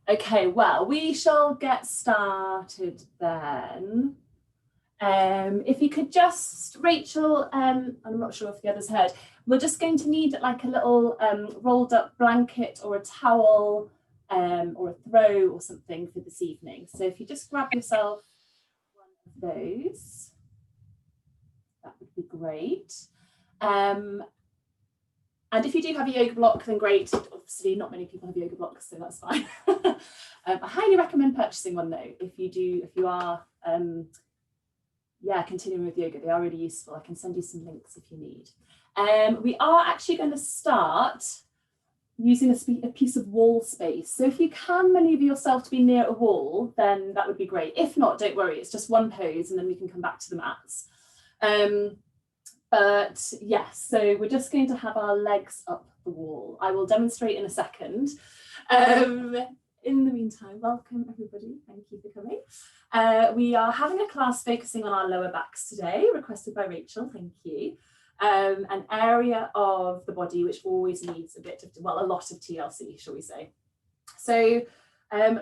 Okay, well, we shall get started then. If you could just, Rachel, I'm not sure if the others heard, we're just going to need like a little rolled up blanket or a towel or a throw or something for this evening. So if you just grab yourself one of those, that would be great. And if you do have a yoga block, then great. Obviously, not many people have yoga blocks, so that's fine. I highly recommend purchasing one though. If you are continuing with yoga, they are really useful. I can send you some links if you need. We are actually going to start using a piece of wall space. So if you can maneuver yourself to be near a wall, then that would be great. If not, don't worry, it's just one pose and then we can come back to the mats. But yes, so we're just going to have our legs up the wall. I will demonstrate in a second. In the meantime, welcome everybody. Thank you for coming. We are having a class focusing on our lower backs today, requested by Rachel, thank you. An area of the body which always needs a lot of TLC, shall we say. So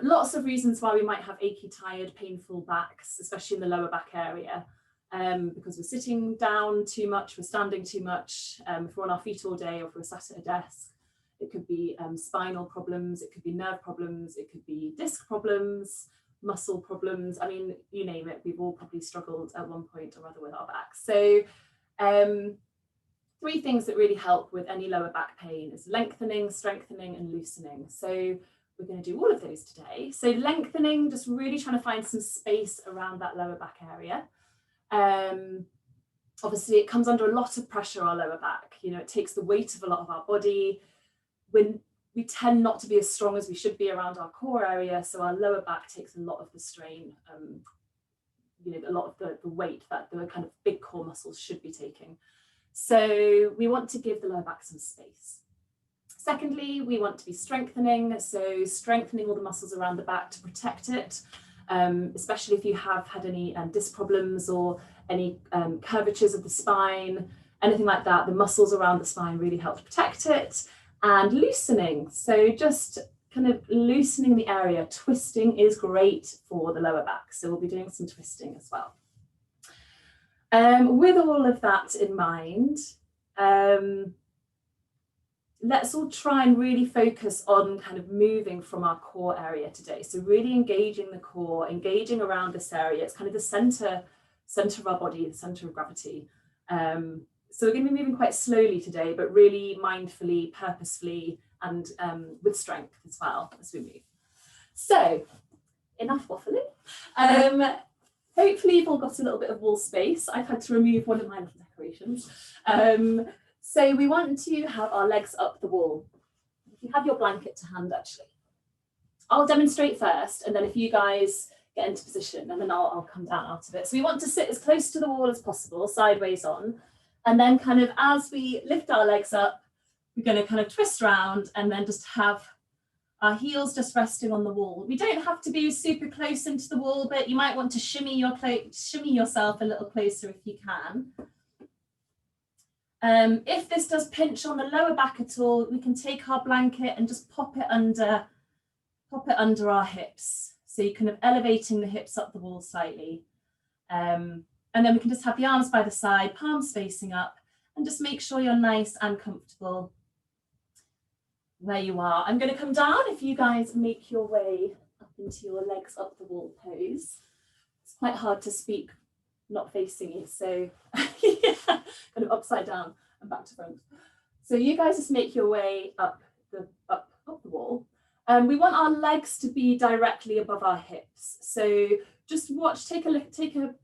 lots of reasons why we might have achy, tired, painful backs, especially in the lower back area. Because we're sitting down too much, we're standing too much, if we're on our feet all day or if we're sat at a desk. It could be spinal problems, it could be nerve problems, it could be disc problems, muscle problems. I mean, you name it, we've all probably struggled at one point or other with our backs. So 3 things that really help with any lower back pain is lengthening, strengthening, and loosening. So we're going to do all of those today. So lengthening, just really trying to find some space around that lower back area. Obviously it comes under a lot of pressure, our lower back, you know, it takes the weight of a lot of our body. When we tend not to be as strong as we should be around our core area, so our lower back takes a lot of the strain, you know, a lot of the weight that the kind of big core muscles should be taking. So we want to give the lower back some space. Secondly, we want to be strengthening, so strengthening all the muscles around the back to protect it. Especially if you have had any disc problems or any curvatures of the spine, anything like that, the muscles around the spine really help to protect it. And loosening, so just kind of loosening the area. Twisting is great for the lower back, so we'll be doing some twisting as well. With all of that in mind, let's all try and really focus on kind of moving from our core area today. So really engaging the core, engaging around this area. It's kind of the center of our body, the center of gravity. So we're going to be moving quite slowly today, but really mindfully, purposefully, and with strength as well as we move. So enough waffling. Hopefully you've all got a little bit of wall space. I've had to remove one of my little decorations. So we want to have our legs up the wall. If you have your blanket to hand, actually. I'll demonstrate first, and then if you guys get into position, and then I'll come down out of it. So we want to sit as close to the wall as possible, sideways on, and then kind of as we lift our legs up, we're going to kind of twist around and then just have our heels just resting on the wall. We don't have to be super close into the wall, but you might want to shimmy yourself a little closer if you can. If this does pinch on the lower back at all, we can take our blanket and just pop it under our hips. So you're kind of elevating the hips up the wall slightly. And then we can just have the arms by the side, palms facing up, and just make sure you're nice and comfortable where you are. I'm going to come down if you guys make your way up into your legs up the wall pose. It's quite hard to speak not facing you, so yeah, kind of upside down and back to front. So you guys just make your way up the wall. We want our legs to be directly above our hips. So just watch, take a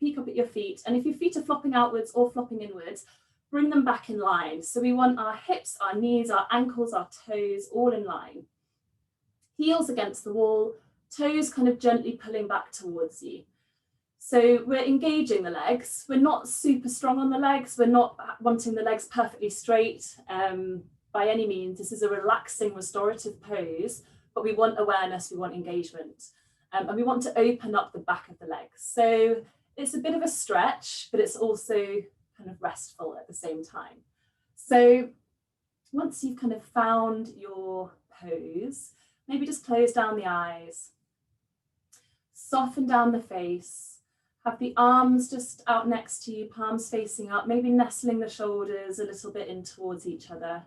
peek up at your feet, and if your feet are flopping outwards or flopping inwards, bring them back in line. So we want our hips, our knees, our ankles, our toes all in line. Heels against the wall, toes kind of gently pulling back towards you. So we're engaging the legs. We're not super strong on the legs. We're not wanting the legs perfectly straight by any means. This is a relaxing restorative pose, but we want awareness, we want engagement. And we want to open up the back of the legs. So it's a bit of a stretch, but it's also kind of restful at the same time. So once you've kind of found your pose, Maybe just close down the eyes. Soften down the face. Have the arms just out next to you, palms facing up, maybe nestling the shoulders a little bit in towards each other.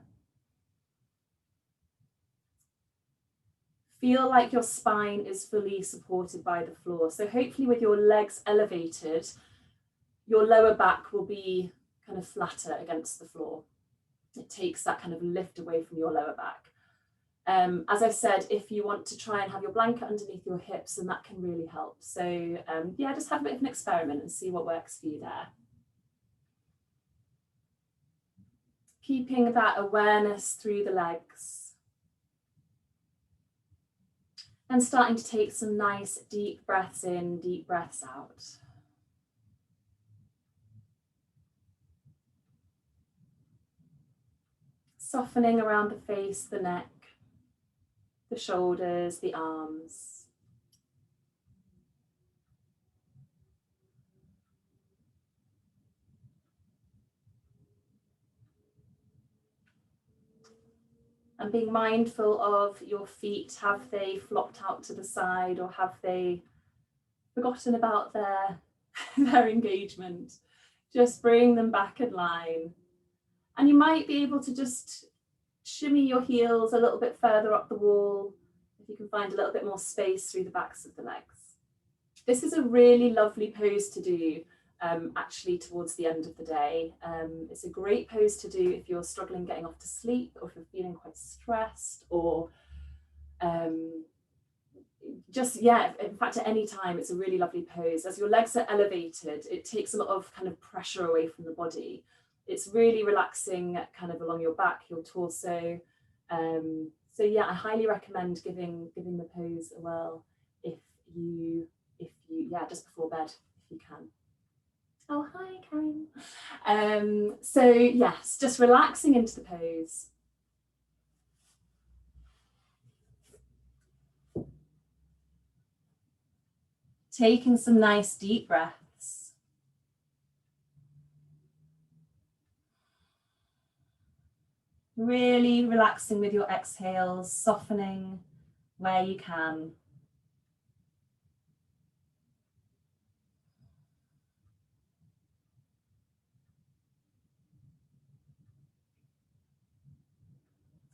Feel like your spine is fully supported by the floor. So hopefully with your legs elevated, your lower back will be kind of flatter against the floor. It takes that kind of lift away from your lower back. As I said, if you want to try and have your blanket underneath your hips, then that can really help. So yeah, just have a bit of an experiment and see what works for you there. Keeping that awareness through the legs. And starting to take some nice deep breaths in, deep breaths out. Softening around the face, the neck, the shoulders, the arms. And being mindful of your feet. Have they flopped out to the side, or have they forgotten about their engagement? Just bring them back in line. And you might be able to just shimmy your heels a little bit further up the wall, if you can find a little bit more space through the backs of the legs. This is a really lovely pose to do actually towards the end of the day. It's a great pose to do if you're struggling getting off to sleep, or if you're feeling quite stressed, or just, yeah, in fact, at any time, it's a really lovely pose. As your legs are elevated, it takes a lot of kind of pressure away from the body. It's really relaxing kind of along your back, your torso. So yeah, I highly recommend giving the pose a whirl if you yeah, just before bed if you can. Oh, hi, Karen. So yes, just relaxing into the pose. Taking some nice deep breaths. Really relaxing with your exhales, softening where you can.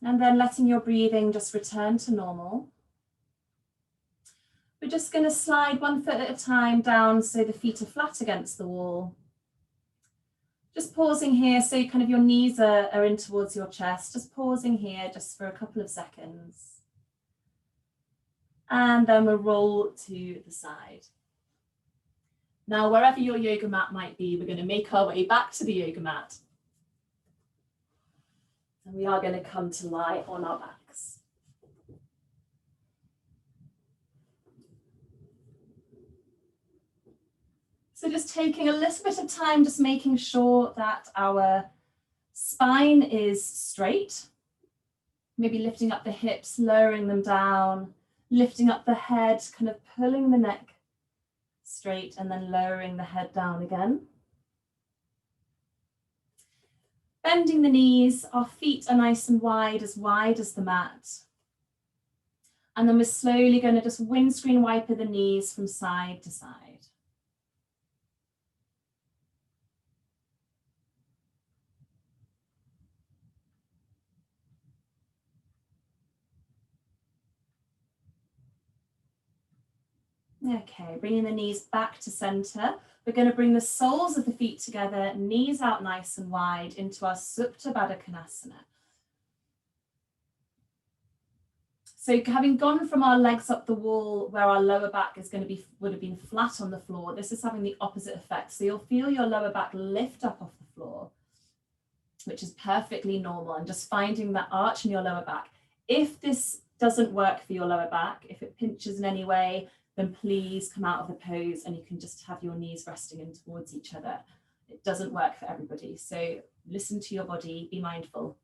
And then letting your breathing just return to normal. We're just going to slide 1 foot at a time down so the feet are flat against the wall. Just pausing here so kind of your knees are in towards your chest. Just pausing here just for a couple of seconds. And then we'll roll to the side. Now, wherever your yoga mat might be, we're going to make our way back to the yoga mat. And we are going to come to lie on our backs. So just taking a little bit of time, just making sure that our spine is straight. Maybe lifting up the hips, lowering them down, lifting up the head, kind of pulling the neck straight and then lowering the head down again. Bending the knees, our feet are nice and wide as the mat. And then we're slowly going to just windscreen wiper the knees from side to side. Okay, bringing the knees back to center. We're going to bring the soles of the feet together, knees out nice and wide into our Supta Baddha Konasana. So having gone from our legs up the wall where our lower back is going to be, would have been flat on the floor, this is having the opposite effect. So you'll feel your lower back lift up off the floor, which is perfectly normal, and just finding that arch in your lower back. If this doesn't work for your lower back, if it pinches in any way, then please come out of the pose and you can just have your knees resting in towards each other. It doesn't work for everybody. So listen to your body, be mindful.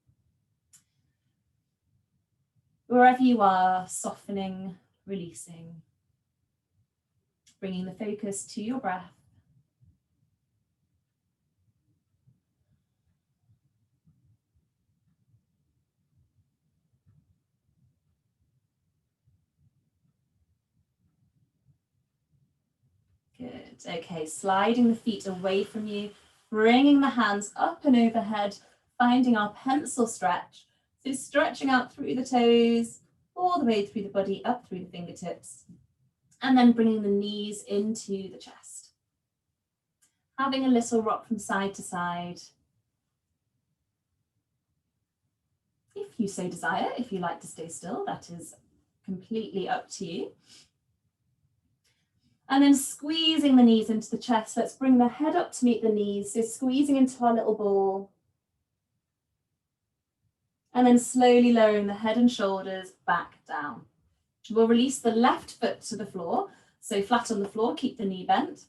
Wherever you are, softening, releasing, bringing the focus to your breath. Good. Okay, sliding the feet away from you, bringing the hands up and overhead, finding our pencil stretch. So stretching out through the toes, all the way through the body, up through the fingertips, and then bringing the knees into the chest. Having a little rock from side to side. If you so desire, if you like to stay still, that is completely up to you. And then squeezing the knees into the chest. Let's bring the head up to meet the knees. So squeezing into our little ball. And then slowly lowering the head and shoulders back down. We'll release the left foot to the floor. So flat on the floor, keep the knee bent.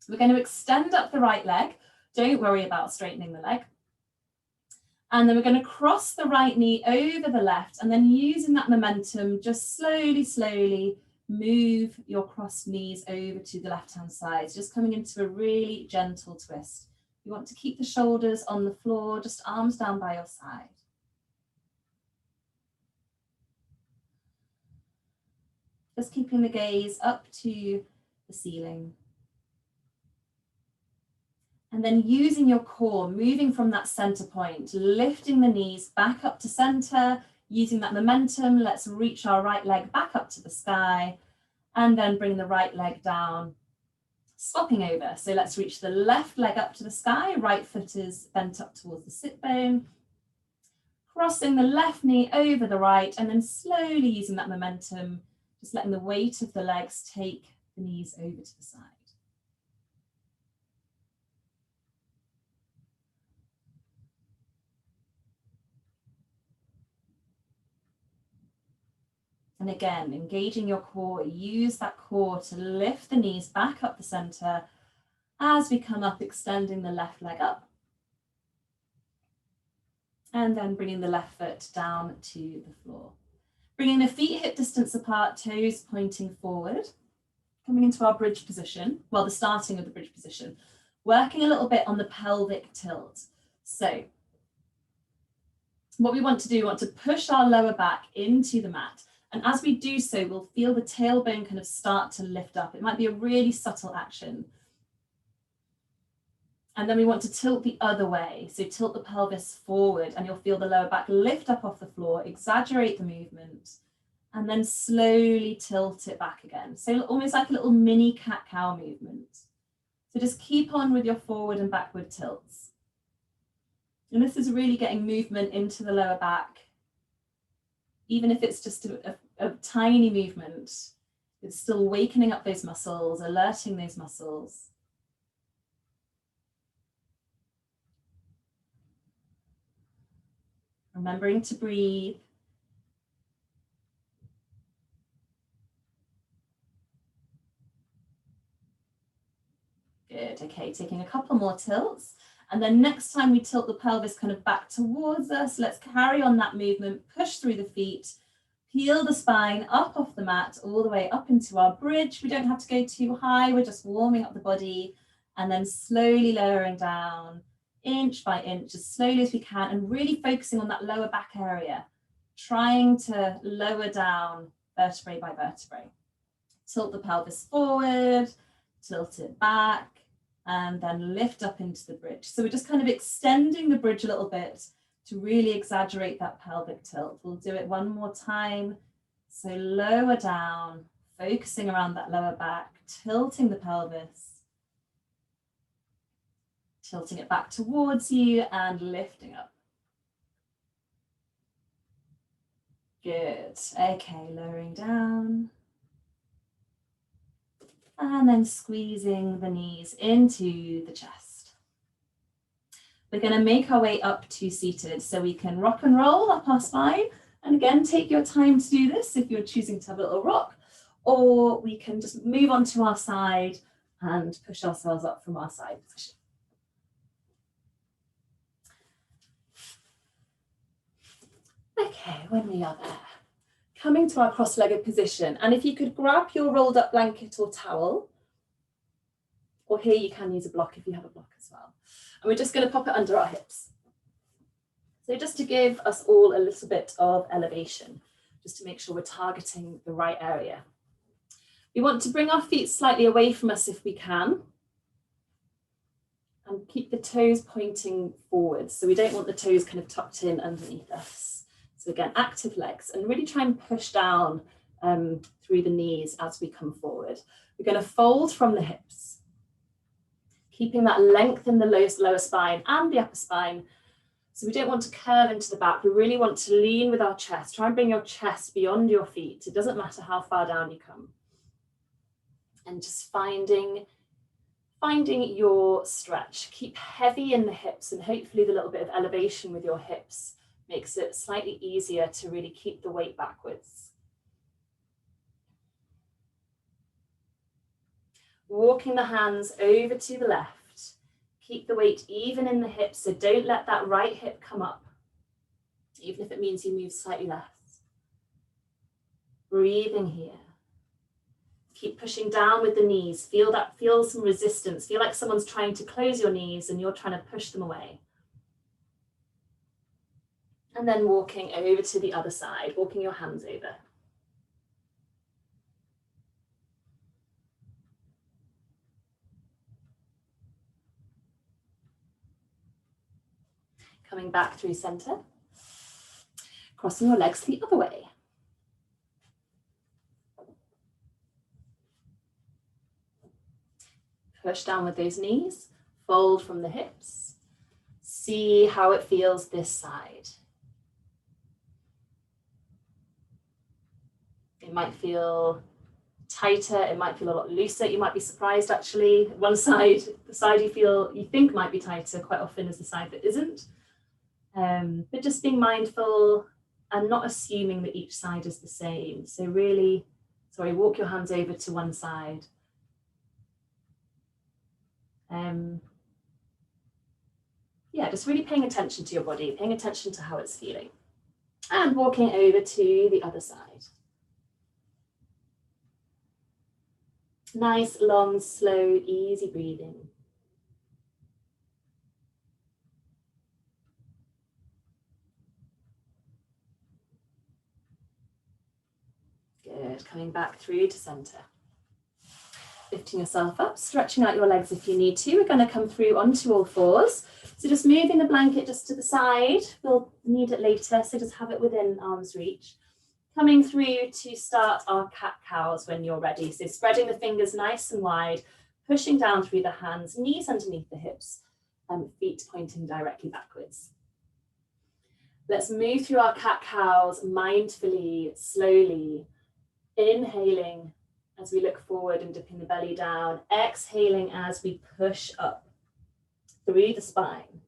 We're going to extend up the right leg. Don't worry about straightening the leg. And then we're going to cross the right knee over the left, and then using that momentum, just slowly, slowly move your crossed knees over to the left-hand side, just coming into a really gentle twist. You want to keep the shoulders on the floor, just arms down by your side. Just keeping the gaze up to the ceiling. And then using your core, moving from that center point, lifting the knees back up to center, using that momentum, let's reach our right leg back up to the sky, and then bring the right leg down, swapping over. So let's reach the left leg up to the sky, right foot is bent up towards the sit bone, crossing the left knee over the right, and then slowly using that momentum, just letting the weight of the legs take the knees over to the side. And again, engaging your core, use that core to lift the knees back up the center as we come up, extending the left leg up. And then bringing the left foot down to the floor. Bringing the feet hip distance apart, toes pointing forward. Coming into our bridge position, well, the starting of the bridge position. Working a little bit on the pelvic tilt. So what we want to do, we want to push our lower back into the mat. And as we do so, we'll feel the tailbone kind of start to lift up. It might be a really subtle action. And then we want to tilt the other way. So tilt the pelvis forward and you'll feel the lower back lift up off the floor, exaggerate the movement, and then slowly tilt it back again. So almost like a little mini cat-cow movement. So just keep on with your forward and backward tilts. And this is really getting movement into the lower back. Even if it's just a tiny movement, it's still wakening up those muscles, alerting those muscles. Remembering to breathe. Good, okay, taking a couple more tilts. And then next time we tilt the pelvis kind of back towards us, let's carry on that movement, push through the feet, peel the spine up off the mat, all the way up into our bridge. We don't have to go too high, we're just warming up the body and then slowly lowering down, inch by inch, as slowly as we can, and really focusing on that lower back area, trying to lower down vertebrae by vertebrae. Tilt the pelvis forward, tilt it back, and then lift up into the bridge. So we're just kind of extending the bridge a little bit to really exaggerate that pelvic tilt. We'll do it one more time. So lower down, focusing around that lower back, tilting the pelvis, tilting it back towards you and lifting up. Good. Okay, lowering down. And then squeezing the knees into the chest. We're going to make our way up to seated, so we can rock and roll up our spine. And again, take your time to do this if you're choosing to have a little rock, or we can just move onto our side and push ourselves up from our side position. Okay, when we are there, coming to our cross-legged position, and if you could grab your rolled up blanket or towel, or here you can use a block if you have a block as well. And we're just going to pop it under our hips. So just to give us all a little bit of elevation, just to make sure we're targeting the right area. We want to bring our feet slightly away from us if we can. And keep the toes pointing forwards. So we don't want the toes kind of tucked in underneath us. So again, active legs, and really try and push down through the knees as we come forward. We're going to fold from the hips, keeping that length in the lower spine and the upper spine. So we don't want to curve into the back. We really want to lean with our chest. Try and bring your chest beyond your feet. It doesn't matter how far down you come. And just finding your stretch. Keep heavy in the hips, and hopefully the little bit of elevation with your hips makes it slightly easier to really keep the weight backwards. Walking the hands over to the left. Keep the weight even in the hips, so don't let that right hip come up, even if it means you move slightly less. Breathing here. Keep pushing down with the knees. Feel some resistance. Feel like someone's trying to close your knees and you're trying to push them away. And then walking over to the other side, walking your hands over. Coming back through center. Crossing your legs the other way. Push down with those knees, fold from the hips. See how it feels this side. It might feel tighter, it might feel a lot looser. You might be surprised actually. One side, the side you think might be tighter quite often is the side that isn't. But just being mindful and not assuming that each side is the same. So really, walk your hands over to one side. Yeah, just really paying attention to your body, paying attention to how it's feeling. And walking over to the other side. Nice, long, slow, easy breathing. Good, coming back through to center. Lifting yourself up, stretching out your legs if you need to. We're going to come through onto all fours. So just moving the blanket just to the side. We'll need it later, so just have it within arm's reach. Coming through to start our cat-cows when you're ready. So spreading the fingers nice and wide, pushing down through the hands, knees underneath the hips, and feet pointing directly backwards. Let's move through our cat-cows mindfully, slowly, inhaling as we look forward and dipping the belly down, exhaling as we push up through the spine.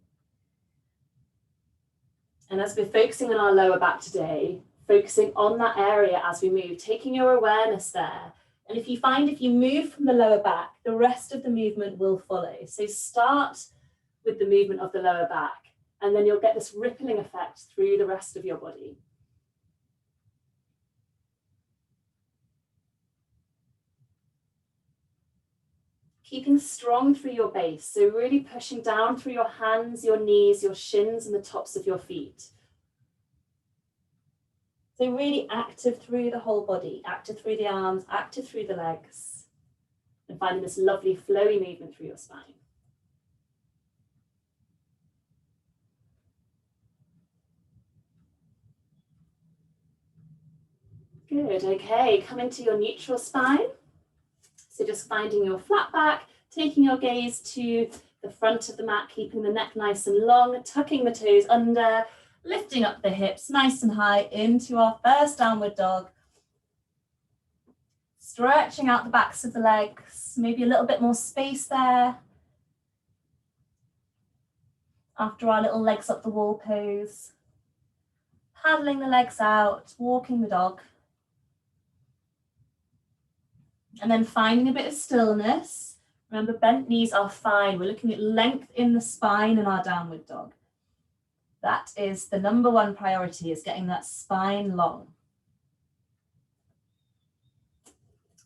And as we're focusing on our lower back today, focusing on that area as we move, taking your awareness there. And if you move from the lower back, the rest of the movement will follow. So start with the movement of the lower back, and then you'll get this rippling effect through the rest of your body. Keeping strong through your base, so really pushing down through your hands, your knees, your shins, and the tops of your feet. So really active through the whole body, active through the arms, active through the legs, and finding this lovely flowy movement through your spine. Good, okay, come into your neutral spine. So just finding your flat back, taking your gaze to the front of the mat, keeping the neck nice and long, tucking the toes under, lifting up the hips nice and high into our first downward dog. Stretching out the backs of the legs, maybe a little bit more space there. After our little legs up the wall pose. Paddling the legs out, walking the dog. And then finding a bit of stillness. Remember, bent knees are fine. We're looking at length in the spine in our downward dog. That is the number one priority, is getting that spine long.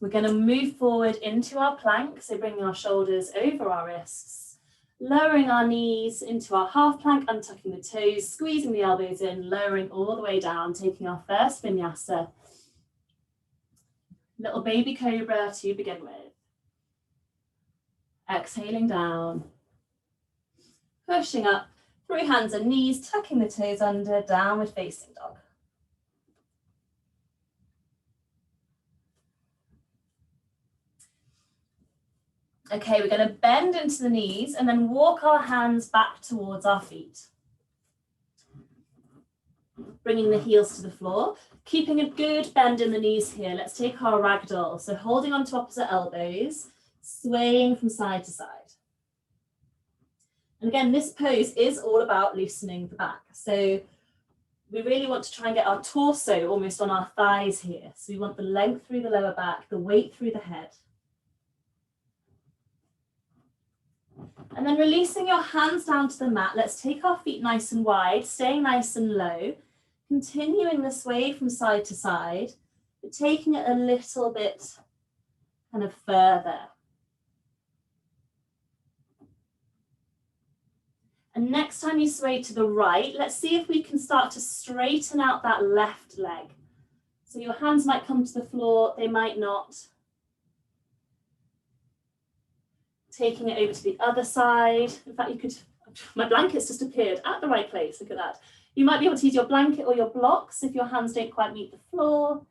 We're going to move forward into our plank, so bringing our shoulders over our wrists, lowering our knees into our half plank, untucking the toes, squeezing the elbows in, lowering all the way down, taking our first vinyasa. Little baby cobra to begin with. Exhaling down. Pushing up through hands and knees, tucking the toes under, downward facing dog. Okay, we're going to bend into the knees and then walk our hands back towards our feet. Bringing the heels to the floor, keeping a good bend in the knees here. Let's take our ragdoll. So holding onto opposite elbows, swaying from side to side. And again, this pose is all about loosening the back. So we really want to try and get our torso almost on our thighs here. So we want the length through the lower back, the weight through the head. And then releasing your hands down to the mat, let's take our feet nice and wide, staying nice and low, continuing the sway from side to side, but taking it a little bit kind of further. And next time you sway to the right, let's see if we can start to straighten out that left leg. So your hands might come to the floor, they might not. Taking it over to the other side. In fact, you could, my blanket's just appeared at the right place, look at that. You might be able to use your blanket or your blocks if your hands don't quite meet the floor.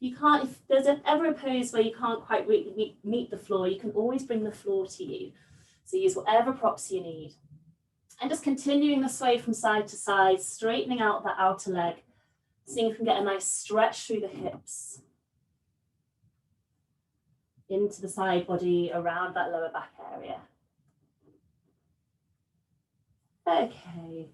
You can't, if there's ever a pose where you can't quite meet the floor, you can always bring the floor to you. So use whatever props you need. And just continuing the sway from side to side, straightening out that outer leg, seeing if we can get a nice stretch through the hips. Into the side body, around that lower back area. Okay.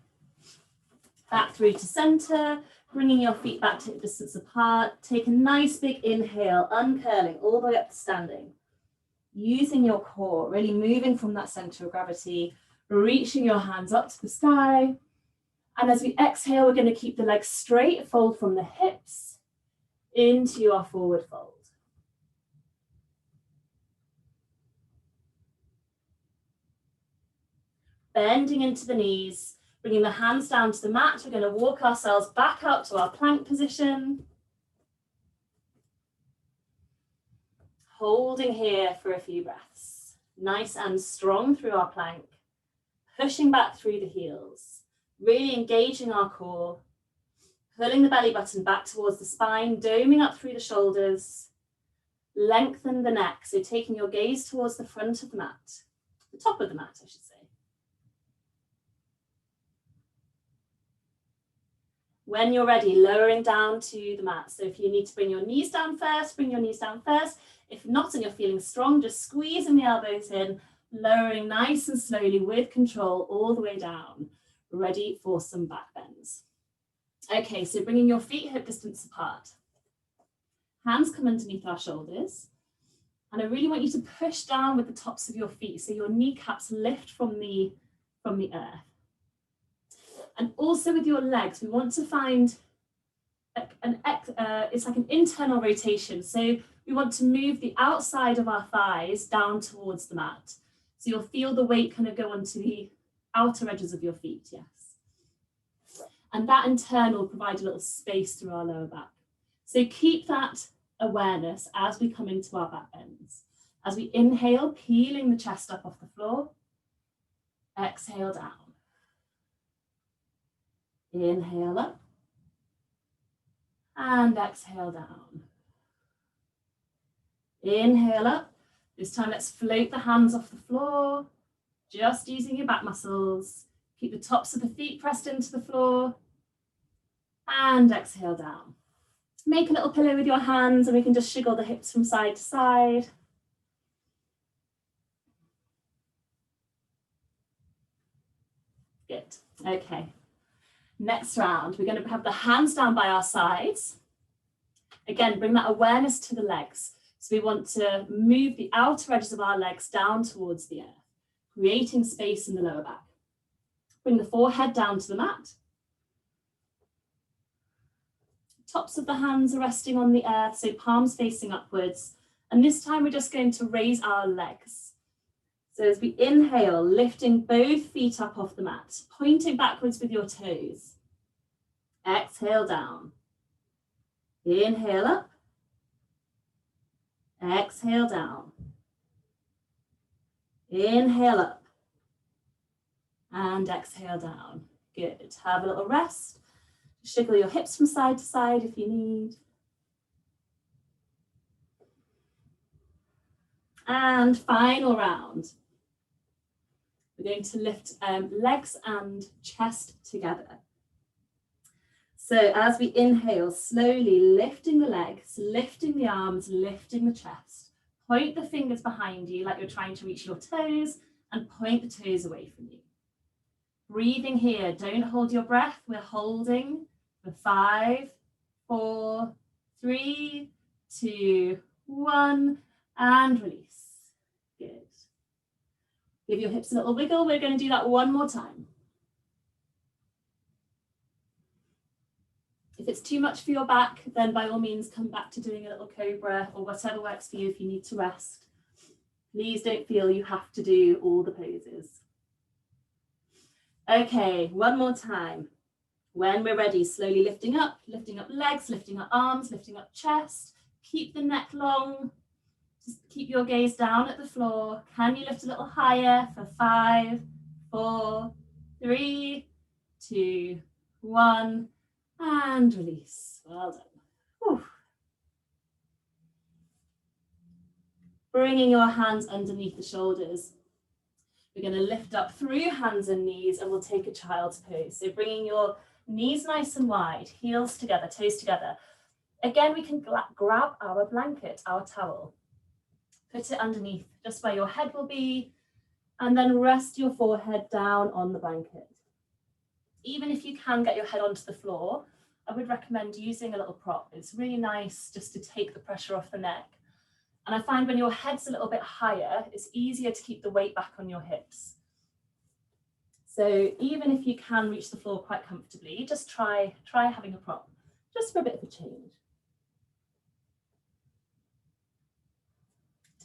Back through to center, bringing your feet back to hip distance apart. Take a nice big inhale, uncurling all the way up to standing. Using your core, really moving from that center of gravity, reaching your hands up to the sky. And as we exhale, we're going to keep the legs straight, fold from the hips into our forward fold. Bending into the knees, bringing the hands down to the mat. We're going to walk ourselves back out to our plank position. Holding here for a few breaths. Nice and strong through our plank. Pushing back through the heels. Really engaging our core. Pulling the belly button back towards the spine, doming up through the shoulders. Lengthen the neck, so taking your gaze towards the front of the mat. The top of the mat, I should say. When you're ready, lowering down to the mat. So if you need to bring your knees down first, bring your knees down first. If not and you're feeling strong, just squeezing the elbows in, lowering nice and slowly with control all the way down. Ready for some back bends. Okay, so bringing your feet hip distance apart. Hands come underneath our shoulders. And I really want you to push down with the tops of your feet so your kneecaps lift from the earth. And also with your legs, we want to find it's like an internal rotation. So we want to move the outside of our thighs down towards the mat. So you'll feel the weight kind of go onto the outer edges of your feet, yes. And that in turn will provide a little space through our lower back. So keep that awareness as we come into our back bends. As we inhale, peeling the chest up off the floor. Exhale down. Inhale up and exhale down. Inhale up. This time let's float the hands off the floor, just using your back muscles. Keep the tops of the feet pressed into the floor and exhale down. Make a little pillow with your hands and we can just shiggle the hips from side to side. Good, okay. Next round, we're going to have the hands down by our sides. Again, bring that awareness to the legs. So we want to move the outer edges of our legs down towards the earth, creating space in the lower back. Bring the forehead down to the mat. Tops of the hands are resting on the earth, so palms facing upwards. And this time we're just going to raise our legs. So as we inhale, lifting both feet up off the mat, pointing backwards with your toes. Exhale down. Inhale up. Exhale down. Inhale up. And exhale down. Good. Have a little rest. Jiggle your hips from side to side if you need. And final round. We're going to lift legs and chest together. So as we inhale, slowly lifting the legs, lifting the arms, lifting the chest. Point the fingers behind you like you're trying to reach your toes and point the toes away from you. Breathing here, don't hold your breath. We're holding for 5, 4, 3, 2, 1, and release. Good. Give your hips a little wiggle. We're going to do that one more time. If it's too much for your back, then by all means come back to doing a little cobra or whatever works for you if you need to rest. Please don't feel you have to do all the poses. Okay, one more time. When we're ready, slowly lifting up legs, lifting up arms, lifting up chest. Keep the neck long. Just keep your gaze down at the floor. Can you lift a little higher for 5, 4, 3, 2, 1, and release. Well done. Whew. Bringing your hands underneath the shoulders. We're going to lift up through hands and knees and we'll take a child's pose. So bringing your knees nice and wide, heels together, toes together. Again, we can grab our blanket, our towel. Put it underneath, just where your head will be, and then rest your forehead down on the blanket. Even if you can get your head onto the floor, I would recommend using a little prop. It's really nice just to take the pressure off the neck. And I find when your head's a little bit higher, it's easier to keep the weight back on your hips. So even if you can reach the floor quite comfortably, just try having a prop, just for a bit of a change.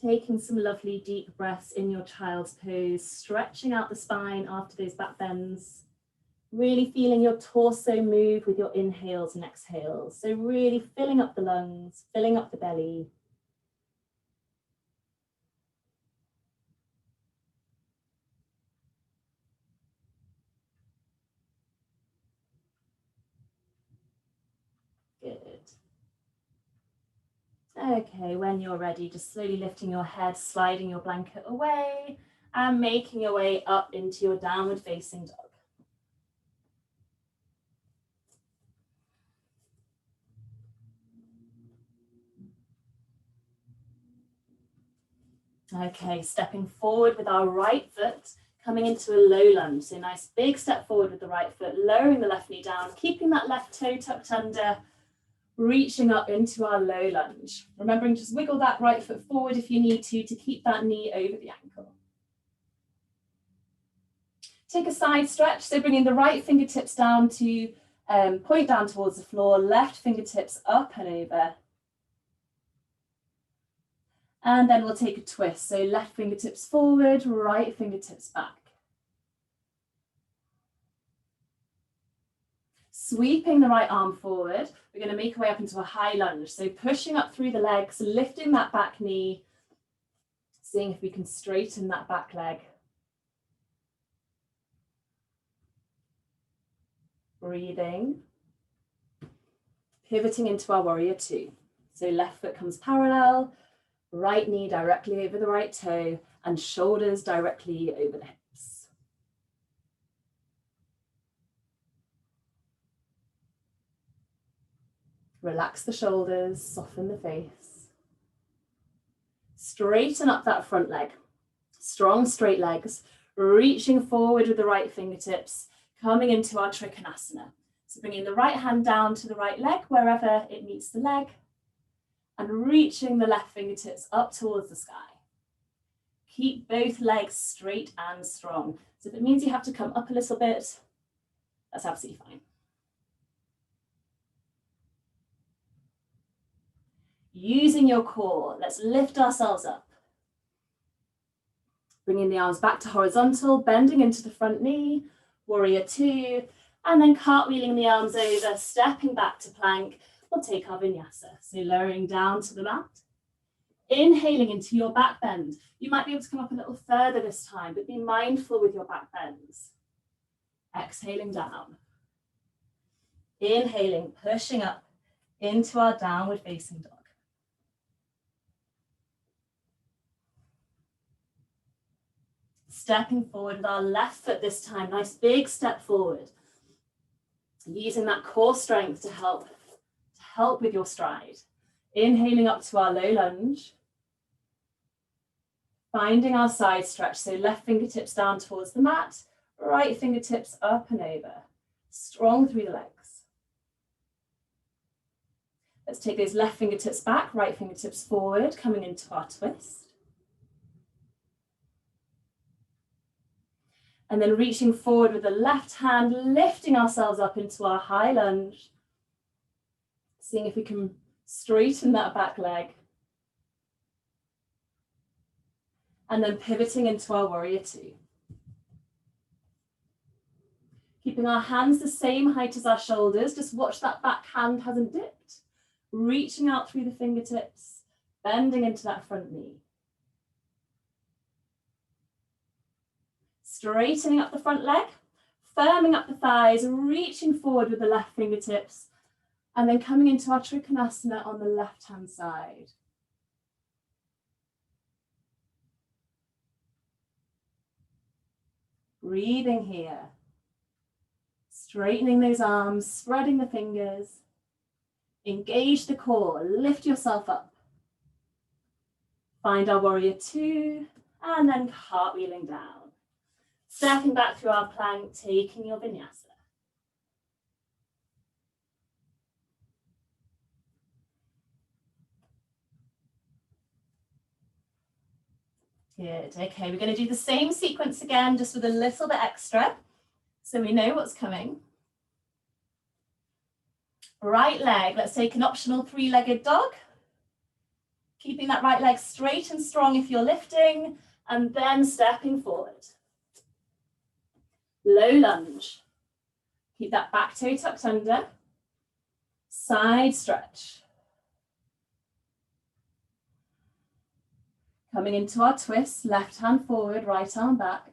Taking some lovely deep breaths in your child's pose, stretching out the spine after those back bends. Really feeling your torso move with your inhales and exhales. So really filling up the lungs, filling up the belly. Good. Okay, when you're ready, just slowly lifting your head, sliding your blanket away, and making your way up into your downward facing dog. Okay, stepping forward with our right foot, coming into a low lunge. So nice big step forward with the right foot, lowering the left knee down, keeping that left toe tucked under, reaching up into our low lunge. Remembering just wiggle that right foot forward if you need to keep that knee over the ankle. Take a side stretch, so bringing the right fingertips down to point down towards the floor, left fingertips up and over. And then we'll take a twist. So left fingertips forward, right fingertips back. Sweeping the right arm forward, we're going to make our way up into a high lunge. So pushing up through the legs, lifting that back knee, seeing if we can straighten that back leg. Breathing. Pivoting into our warrior two. So left foot comes parallel, right knee directly over the right toe, and shoulders directly over the hips. Relax the shoulders, soften the face. Straighten up that front leg. Strong straight legs, reaching forward with the right fingertips, coming into our Trikonasana. So bringing the right hand down to the right leg, wherever it meets the leg, and reaching the left fingertips up towards the sky. Keep both legs straight and strong. So if it means you have to come up a little bit, that's absolutely fine. Using your core, let's lift ourselves up. Bringing the arms back to horizontal, bending into the front knee, warrior two, and then cartwheeling the arms over, stepping back to plank, we'll take our vinyasa. So lowering down to the mat, inhaling into your back bend. You might be able to come up a little further this time, but be mindful with your back bends. Exhaling down. Inhaling, pushing up into our downward facing dog. Stepping forward with our left foot this time, nice big step forward. Using that core strength to help with your stride. Inhaling up to our low lunge. Finding our side stretch, so left fingertips down towards the mat, right fingertips up and over. Strong through the legs. Let's take those left fingertips back, right fingertips forward, coming into our twist. And then reaching forward with the left hand, lifting ourselves up into our high lunge. Seeing if we can straighten that back leg. And then pivoting into our warrior two. Keeping our hands the same height as our shoulders, just watch that back hand hasn't dipped. Reaching out through the fingertips, bending into that front knee. Straightening up the front leg, firming up the thighs, reaching forward with the left fingertips, and then coming into our Trikonasana on the left-hand side. Breathing here. Straightening those arms, spreading the fingers. Engage the core, lift yourself up. Find our warrior two, and then cartwheeling down. Stepping back through our plank, taking your vinyasa. Good, okay, we're going to do the same sequence again, just with a little bit extra, so we know what's coming. Right leg, let's take an optional three-legged dog. Keeping that right leg straight and strong if you're lifting, and then stepping forward. Low lunge. Keep that back toe tucked under. Side stretch. Coming into our twist, left hand forward, right arm back.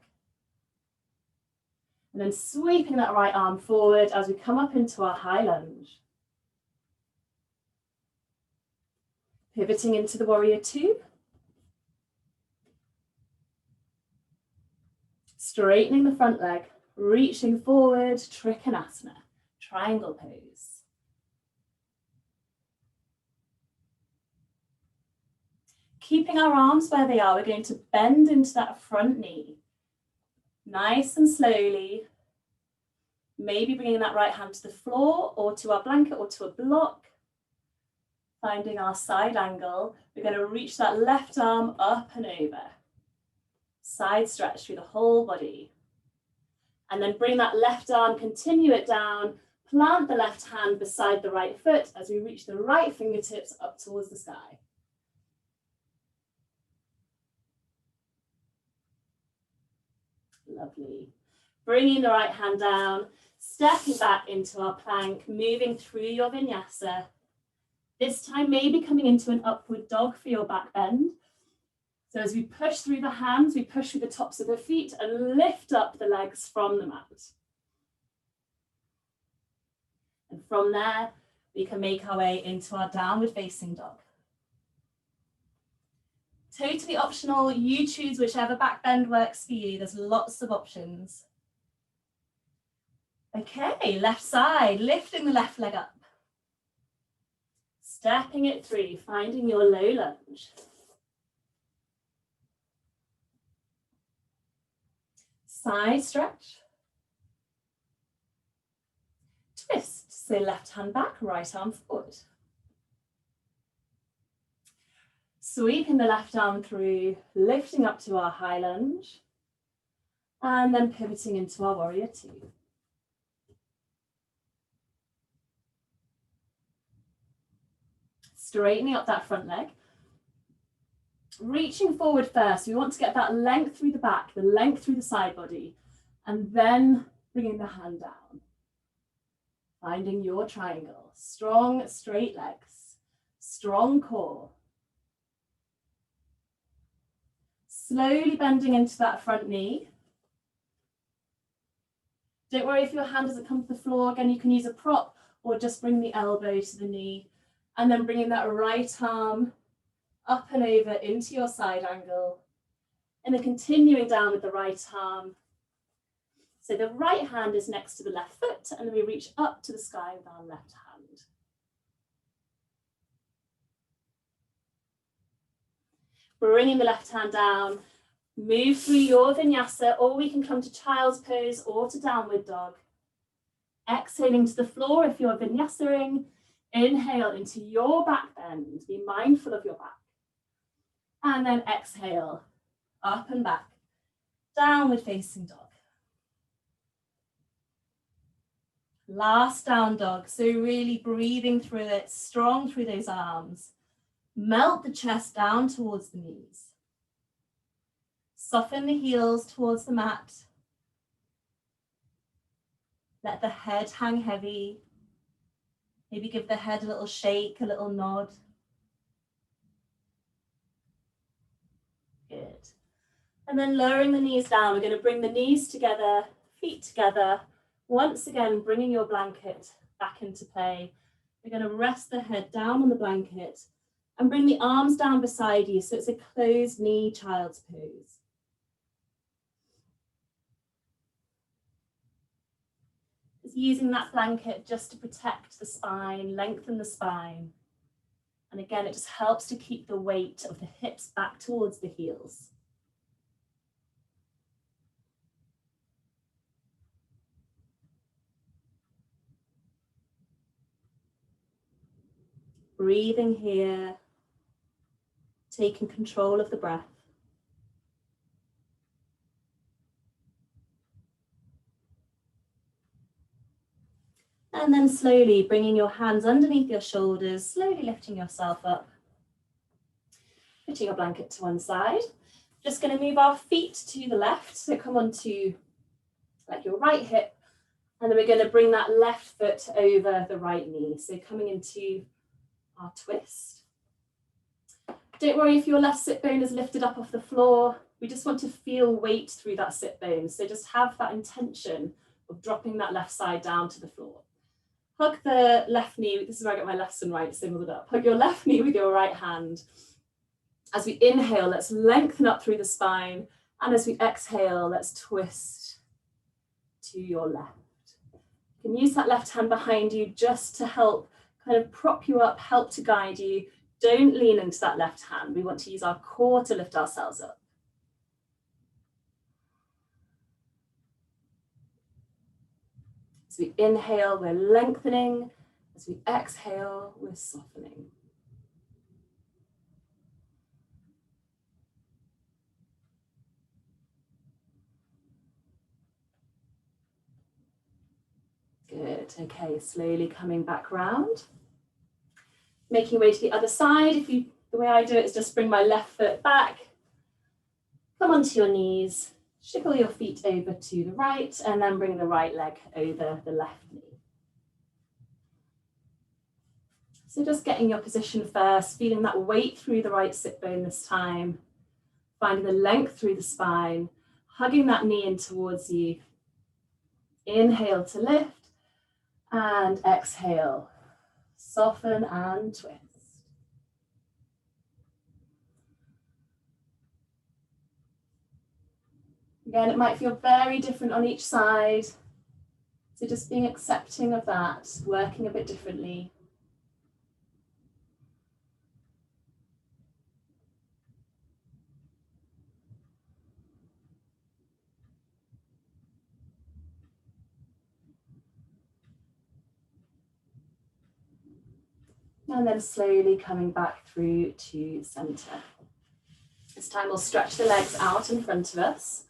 And then sweeping that right arm forward as we come up into our high lunge. Pivoting into the warrior two. Straightening the front leg, reaching forward, Trikonasana, triangle pose. Keeping our arms where they are, we're going to bend into that front knee. Nice and slowly. Maybe bringing that right hand to the floor or to our blanket or to a block. Finding our side angle. We're going to reach that left arm up and over. Side stretch through the whole body. And then bring that left arm, continue it down. Plant the left hand beside the right foot as we reach the right fingertips up towards the sky. Lovely. Bringing the right hand down, stepping back into our plank, moving through your vinyasa. This time maybe coming into an upward dog for your back bend. So as we push through the hands, we push through the tops of the feet and lift up the legs from the mat. And from there, we can make our way into our downward facing dog. Totally optional, you choose whichever back bend works for you. There's lots of options. Okay, left side, lifting the left leg up. Stepping it through, finding your low lunge. Side stretch. Twist, so left hand back, right arm forward. Sweeping the left arm through, lifting up to our high lunge, and then pivoting into our warrior two. Straightening up that front leg. Reaching forward first, we want to get that length through the back, the length through the side body, and then bringing the hand down. Finding your triangle. Strong, straight legs. Strong core. Slowly bending into that front knee. Don't worry if your hand doesn't come to the floor. Again, you can use a prop or just bring the elbow to the knee. And then bringing that right arm up and over into your side angle. And then continuing down with the right arm. So the right hand is next to the left foot, and then we reach up to the sky with our left hand. Bringing the left hand down, move through your vinyasa, or we can come to child's pose or to downward dog. Exhaling to the floor if you're vinyasing. Inhale into your back bend, be mindful of your back. And then exhale, up and back, downward facing dog. Last down dog, so really breathing through it, strong through those arms. Melt the chest down towards the knees. Soften the heels towards the mat. Let the head hang heavy. Maybe give the head a little shake, a little nod. Good. And then lowering the knees down, we're going to bring the knees together, feet together. Once again, bringing your blanket back into play. We're going to rest the head down on the blanket and bring the arms down beside you. So it's a closed knee child's pose. Just using that blanket just to protect the spine, lengthen the spine. And again, it just helps to keep the weight of the hips back towards the heels. Breathing here, taking control of the breath. And then slowly bringing your hands underneath your shoulders, slowly lifting yourself up. Putting your blanket to one side. Just going to move our feet to the left. So come on to like your right hip. And then we're going to bring that left foot over the right knee. So coming into our twist. Don't worry if your left sit bone is lifted up off the floor. We just want to feel weight through that sit bone. So just have that intention of dropping that left side down to the floor. Hug the left knee. This is where I get my left and right symboled up. Hug your left knee with your right hand. As we inhale, let's lengthen up through the spine. And as we exhale, let's twist to your left. You can use that left hand behind you just to help kind of prop you up, help to guide you. Don't lean into that left hand. We want to use our core to lift ourselves up. As we inhale, we're lengthening. As we exhale, we're softening. Good, okay, slowly coming back round. Making your way to the other side. The way I do it is just bring my left foot back. Come onto your knees, shiggle your feet over to the right, and then bring the right leg over the left knee. So just getting your position first, feeling that weight through the right sit bone this time, finding the length through the spine, hugging that knee in towards you. Inhale to lift. And exhale, soften and twist. Again, it might feel very different on each side. So just being accepting of that, working a bit differently. And then slowly coming back through to center. This time we'll stretch the legs out in front of us.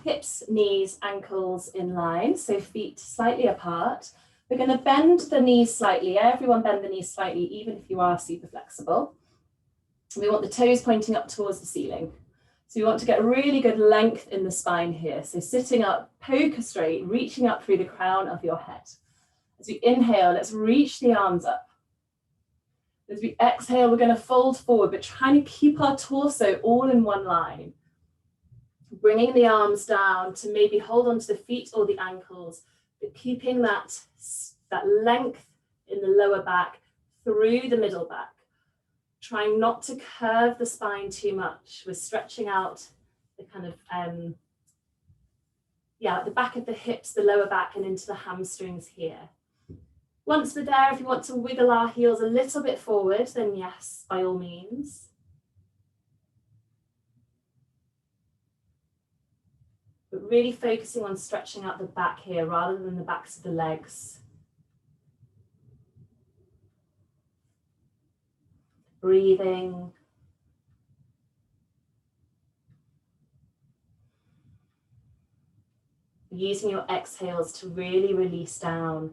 Hips, knees, ankles in line, so feet slightly apart. We're going to bend the knees slightly. Everyone bend the knees slightly, even if you are super flexible. We want the toes pointing up towards the ceiling. So you want to get really good length in the spine here. So sitting up, poker straight, reaching up through the crown of your head. As we inhale, let's reach the arms up. As we exhale, we're going to fold forward, but trying to keep our torso all in one line. Bringing the arms down to maybe hold onto the feet or the ankles, but keeping that length in the lower back through the middle back. Trying not to curve the spine too much. We're stretching out the kind of, the back of the hips, the lower back, and into the hamstrings here. Once we're there, if you want to wiggle our heels a little bit forward, then yes, by all means. But really focusing on stretching out the back here rather than the backs of the legs. Breathing. Using your exhales to really release down.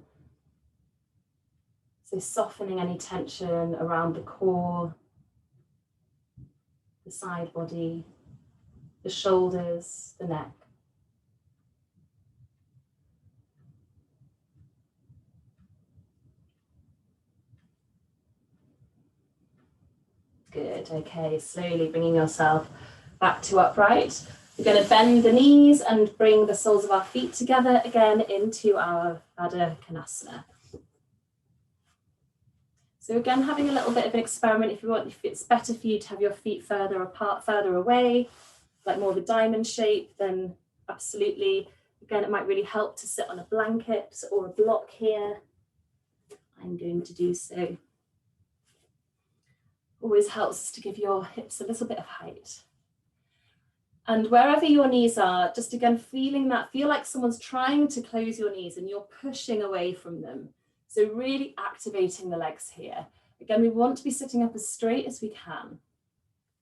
So softening any tension around the core, the side body, the shoulders, the neck. Good, okay, slowly bringing yourself back to upright. We're going to bend the knees and bring the soles of our feet together again into our Baddha Konasana. So again, having a little bit of an experiment if it's better for you to have your feet further apart, further away, like more of a diamond shape, then absolutely. Again, it might really help to sit on a blanket or a block here. I'm going to do so. Always helps to give your hips a little bit of height. And wherever your knees are, just again, feeling that, feel like someone's trying to close your knees and you're pushing away from them. So really activating the legs here. Again, we want to be sitting up as straight as we can.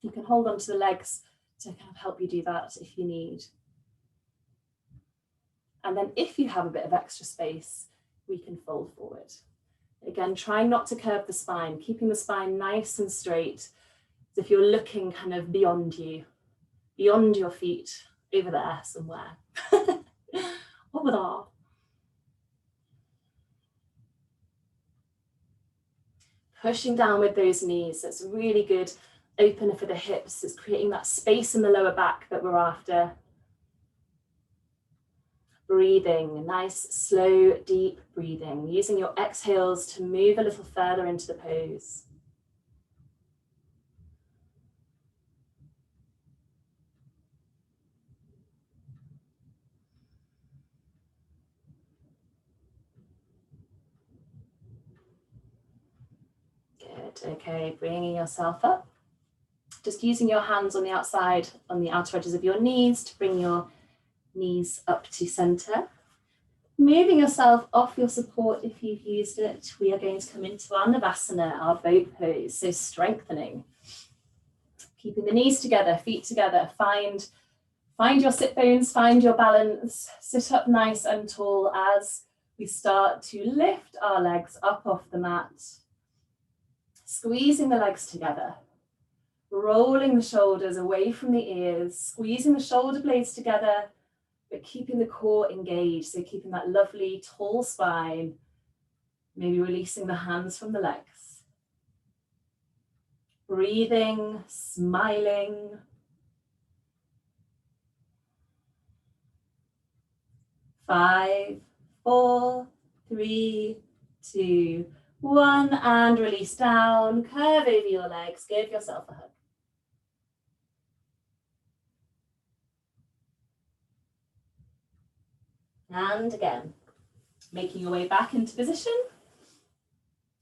You can hold onto the legs to kind of help you do that if you need. And then if you have a bit of extra space, we can fold forward. Again, trying not to curve the spine, keeping the spine nice and straight, as if you're looking kind of beyond you, beyond your feet, over there somewhere. Over there. Pushing down with those knees, that's a really good opener for the hips. It's creating that space in the lower back that we're after. Breathing, nice, slow, deep breathing, using your exhales to move a little further into the pose. Good, okay, bringing yourself up. Just using your hands on the outside, on the outer edges of your knees to bring your knees up to center. Moving yourself off your support if you've used it, we are going to come into our Navasana, our boat pose, so strengthening. Keeping the knees together, feet together, find your sit bones, find your balance, sit up nice and tall as we start to lift our legs up off the mat. Squeezing the legs together, rolling the shoulders away from the ears, squeezing the shoulder blades together, but keeping the core engaged, so keeping that lovely tall spine, maybe releasing the hands from the legs. Breathing, smiling. Five, four, three, two, one, and release down. Curve over your legs, give yourself a hug. And again, making your way back into position,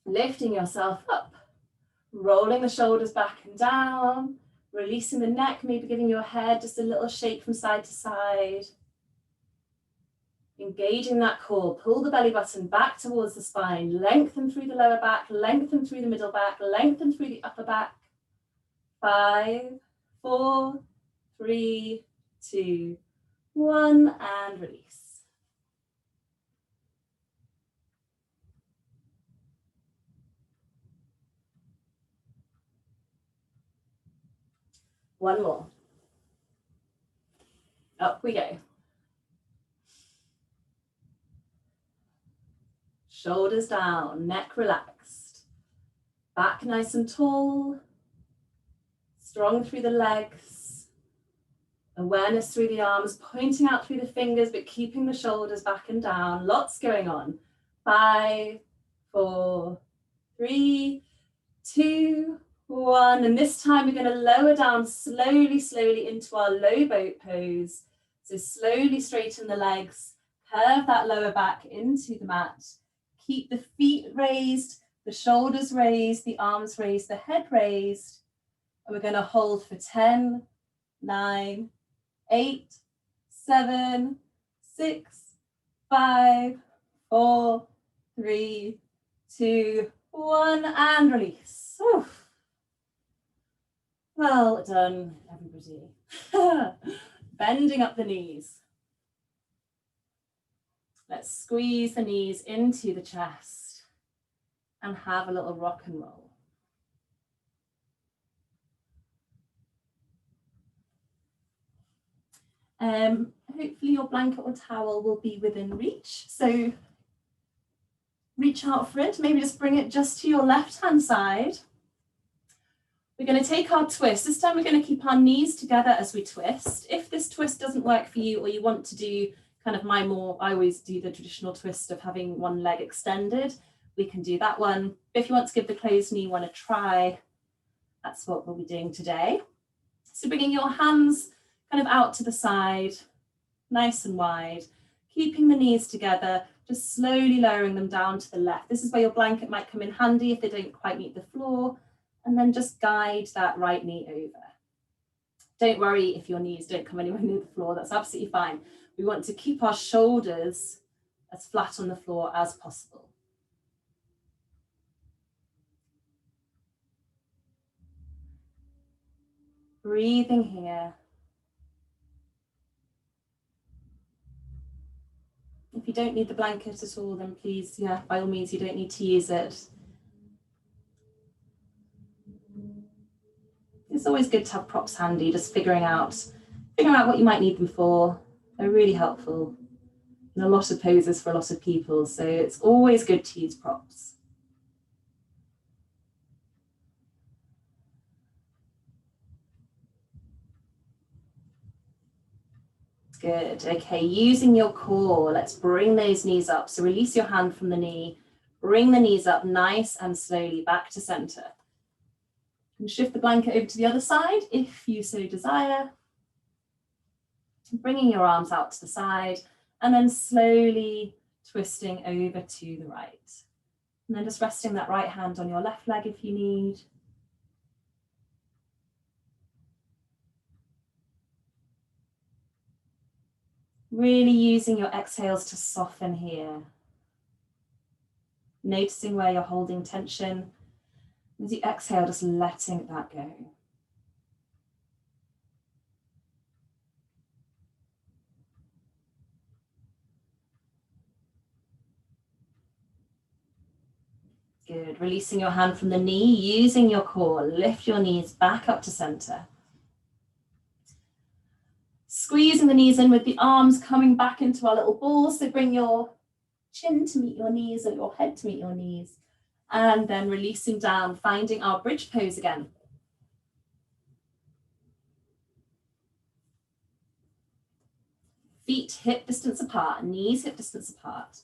lifting yourself up, rolling the shoulders back and down, releasing the neck, maybe giving your head just a little shake from side to side. Engaging that core, pull the belly button back towards the spine, lengthen through the lower back, lengthen through the middle back, lengthen through the upper back. 5, 4, 3, 2, 1, and release. One more. Up we go. Shoulders down, neck relaxed. Back nice and tall. Strong through the legs. Awareness through the arms, pointing out through the fingers, but keeping the shoulders back and down. Lots going on. 5, 4, 3, 2, 1. And this time we're going to lower down slowly, slowly into our low boat pose. So slowly straighten the legs, curve that lower back into the mat. Keep the feet raised, the shoulders raised, the arms raised, the head raised. And we're going to hold for 10, 9, 8, 7, 6, 5, 4, 3, 2, 1, and release. Oof. Well done, everybody. Bending up the knees. Let's squeeze the knees into the chest and have a little rock and roll. Hopefully your blanket or towel will be within reach. So reach out for it, maybe just bring it just to your left-hand side. We're going to take our twist. This time we're going to keep our knees together as we twist. If this twist doesn't work for you, or you want to do kind of I always do the traditional twist of having one leg extended, we can do that one. If you want to give the closed knee one a try, that's what we'll be doing today. So bringing your hands kind of out to the side, nice and wide, keeping the knees together, just slowly lowering them down to the left. This is where your blanket might come in handy if they don't quite meet the floor, and then just guide that right knee over. Don't worry if your knees don't come anywhere near the floor, that's absolutely fine. We want to keep our shoulders as flat on the floor as possible. Breathing here. If you don't need the blanket at all, then please, yeah, by all means, you don't need to use it. It's always good to have props handy, just figuring out what you might need them for. They're really helpful in a lot of poses for a lot of people, so it's always good to use props. Good, okay, using your core, let's bring those knees up. So release your hand from the knee, bring the knees up nice and slowly back to center. And shift the blanket over to the other side if you so desire. Bringing your arms out to the side and then slowly twisting over to the right. And then just resting that right hand on your left leg if you need. Really using your exhales to soften here. Noticing where you're holding tension. As you exhale, just letting that go. Good, releasing your hand from the knee, using your core, lift your knees back up to center. Squeezing the knees in with the arms coming back into our little ball. So bring your chin to meet your knees or your head to meet your knees. And then releasing down, finding our bridge pose again. Feet hip distance apart, knees hip distance apart.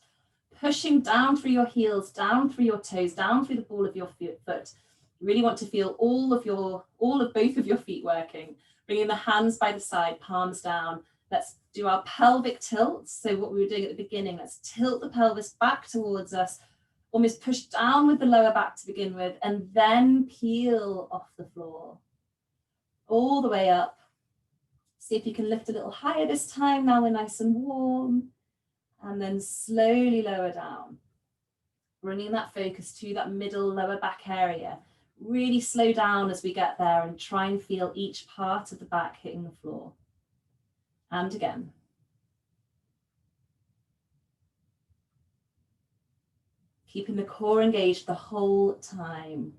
Pushing down through your heels, down through your toes, down through the ball of your foot. You really want to feel all of both of your feet working. Bringing the hands by the side, palms down. Let's do our pelvic tilt. So what we were doing at the beginning, let's tilt the pelvis back towards us, almost push down with the lower back to begin with, and then peel off the floor. All the way up. See if you can lift a little higher this time. Now we're nice and warm. And then slowly lower down. Bringing that focus to that middle lower back area. Really slow down as we get there and try and feel each part of the back hitting the floor. And again. Keeping the core engaged the whole time.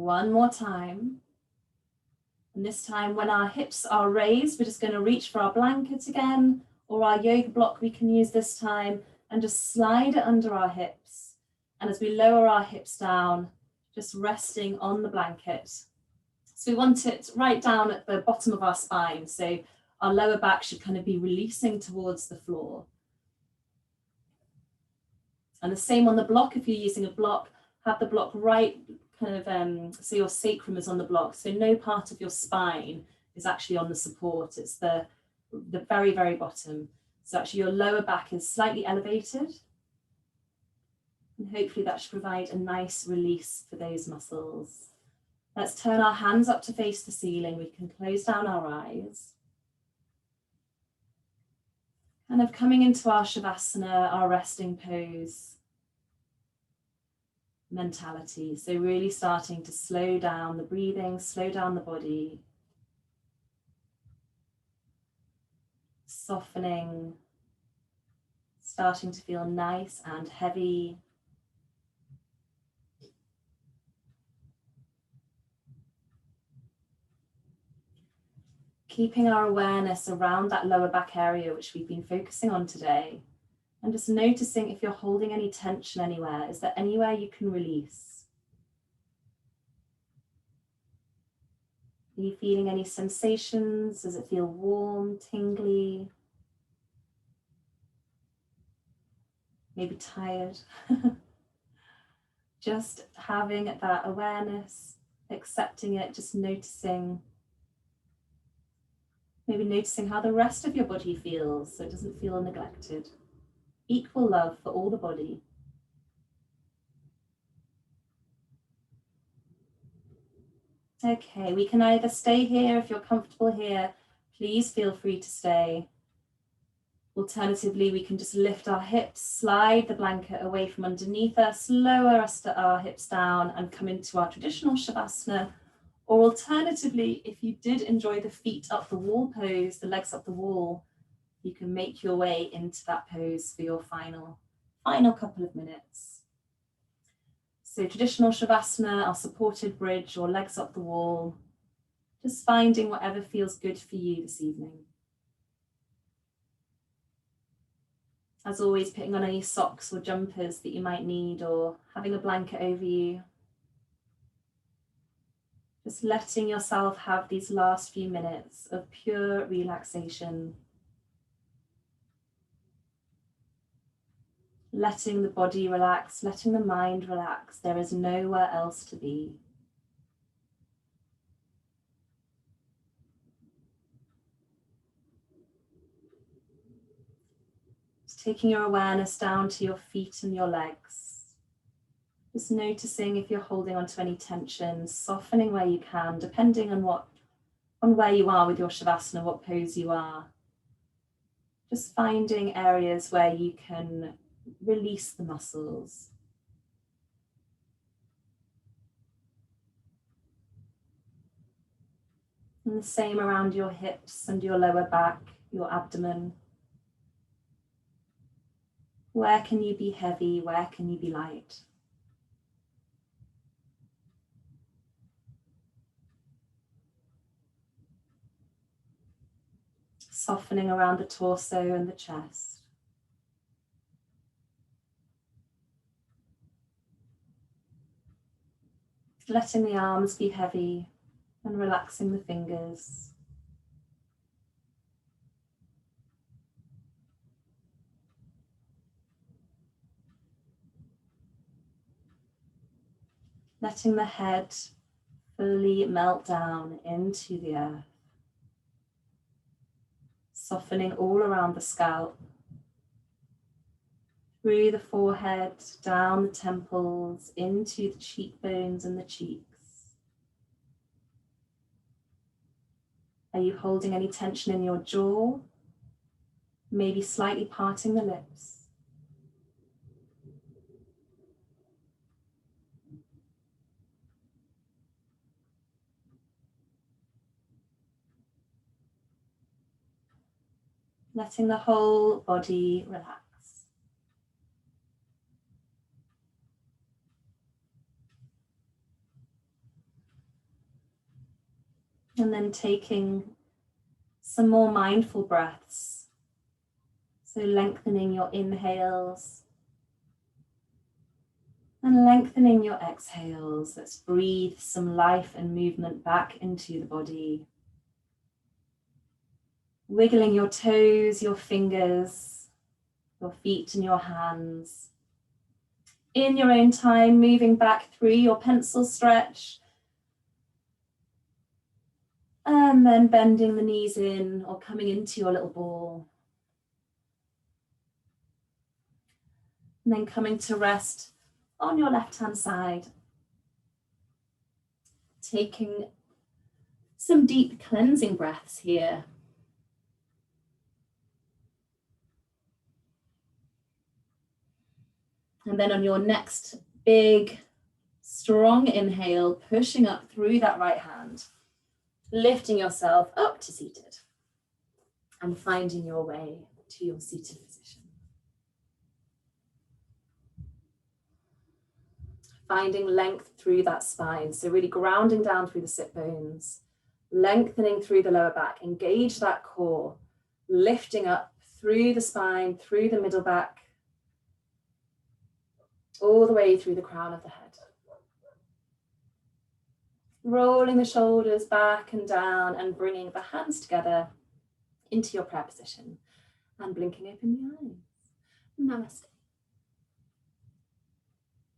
One more time. And this time when our hips are raised, we're just going to reach for our blanket again, or our yoga block we can use this time, and just slide it under our hips. And as we lower our hips down, just resting on the blanket. So we want it right down at the bottom of our spine. So our lower back should kind of be releasing towards the floor. And the same on the block. If you're using a block, have the block right kind of, so your sacrum is on the block. So no part of your spine is actually on the support. It's the very, very bottom. So actually your lower back is slightly elevated. And hopefully that should provide a nice release for those muscles. Let's turn our hands up to face the ceiling. We can close down our eyes. Kind of coming into our Shavasana, our resting pose mentality. So really starting to slow down the breathing, slow down the body. Softening, starting to feel nice and heavy. Keeping our awareness around that lower back area, which we've been focusing on today. And just noticing if you're holding any tension anywhere. Is there anywhere you can release? Are you feeling any sensations? Does it feel warm, tingly? Maybe tired? Just having that awareness, accepting it, just noticing. Maybe noticing how the rest of your body feels so it doesn't feel neglected. Equal love for all the body. Okay, we can either stay here if you're comfortable here. Please feel free to stay. Alternatively, we can just lift our hips, slide the blanket away from underneath us, lower our hips down and come into our traditional Shavasana. Or alternatively, if you did enjoy the feet up the wall pose, the legs up the wall, you can make your way into that pose for your final couple of minutes. So traditional Shavasana, our supported bridge or legs up the wall, just finding whatever feels good for you this evening. As always, putting on any socks or jumpers that you might need or having a blanket over you. Just letting yourself have these last few minutes of pure relaxation. Letting the body relax, letting the mind relax. There is nowhere else to be. Just taking your awareness down to your feet and your legs. Just noticing if you're holding onto any tension, softening where you can, depending on where you are with your Shavasana, what pose you are. Just finding areas where you can release the muscles. And the same around your hips and your lower back, your abdomen. Where can you be heavy? Where can you be light? Softening around the torso and the chest. Letting the arms be heavy and relaxing the fingers. Letting the head fully melt down into the earth. Softening all around the scalp. Through the forehead, down the temples, into the cheekbones and the cheeks. Are you holding any tension in your jaw? Maybe slightly parting the lips. Letting the whole body relax. And then taking some more mindful breaths. So lengthening your inhales and lengthening your exhales. Let's breathe some life and movement back into the body. Wiggling your toes, your fingers, your feet and your hands. In your own time, moving back through your pencil stretch. And then bending the knees in or coming into your little ball. And then coming to rest on your left-hand side. Taking some deep cleansing breaths here. And then on your next big, strong inhale, pushing up through that right hand, lifting yourself up to seated and finding your way to your seated position. Finding length through that spine, so really grounding down through the sit bones, lengthening through the lower back, engage that core, lifting up through the spine, through the middle back, all the way through the crown of the head. Rolling the shoulders back and down and bringing the hands together into your prayer position and blinking open the eyes. Namaste.